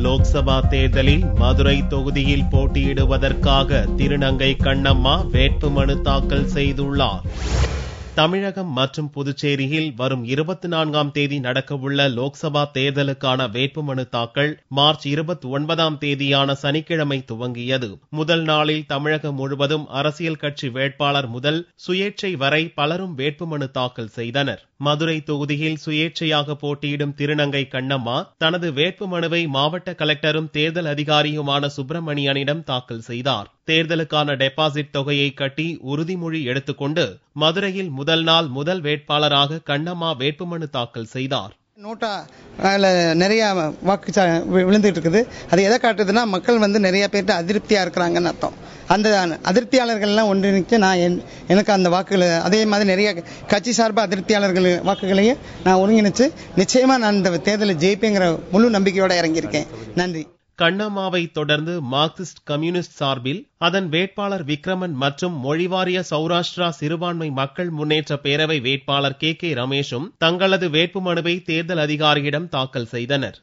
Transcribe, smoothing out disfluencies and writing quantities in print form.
லோக்சபா தேர்தலில் மதுரை தொகுதியில் போட்டியிடுவதற்காக திருநங்கை கண்ணம்மா வேட்புமனு தாக்கல் செய்துள்ளார். தமிழகம் மற்றும் புதுச்சேரியில் வரும் 24ஆம் தேதி நடக்கவுள்ள லோக்சபா தேர்தலுக்கான வேட்புமனு தாக்கல் மார்ச் 29ஆம் தேதியான சனிக்கிழமை துவங்கியது. முதல் நாளில் தமிழகம் முழுவதும் அரசியல் கட்சி வேட்பாளர் முதல் சுயேட்சை வரை பலரும் வேட்புமனு தாக்கல் செய்தனர். மதுரை தொகுதியில் சுயேட்சையாக போட்டியிடும் திருநங்கை கண்ணம்மா தனது வேட்புமனுவை மாவட்ட கலெக்டரும் தேர்தல் அதிகாரியுமான சுப்பிரமணியனிடம் தாக்கல் செய்தார். தேர்தலுக்கான டெபாசிட் தொகையை கட்டி உறுதிமொழி எடுத்துக்கொண்டு மதுரையில் முதல் நாள் முதல் வேட்பாளராக கண்ணம்மா வேட்புமனு தாக்கல் செய்தார். நோட்டா நிறைய வாக்கு விழுந்துட்டு இருக்குது. அது எதை காட்டுதுன்னா மக்கள் நிறைய பேர்ட்ட அதிருப்தியா இருக்கிறாங்கன்னு அர்த்தம். அந்த அதிருப்தியாளர்கள்லாம் ஒன்றிணைச்சு நான் எனக்கு அந்த வாக்குகள் அதே மாதிரி நிறைய கட்சி சார்பு அதிருப்தியாளர்கள் வாக்குகளையும் நான் ஒருங்கிணைச்சு நிச்சயமா நான் இந்த தேர்தலில் ஜெயிப்பேங்கிற முழு நம்பிக்கையோட இறங்கியிருக்கேன். நன்றி. கண்ணம்மாவை தொடர்ந்து மார்க்சிஸ்ட் கம்யூனிஸ்ட் சார்பில் அதன் வேட்பாளர் விக்ரமன் மற்றும் மொழிவாரிய சௌராஷ்டிரா சிறுபான்மை மக்கள் முன்னேற்ற பேரவை வேட்பாளர் கே ரமேஷும் தங்களது வேட்புமனுவை தேர்தல் அதிகாரியிடம் தாக்கல் செய்தனர்.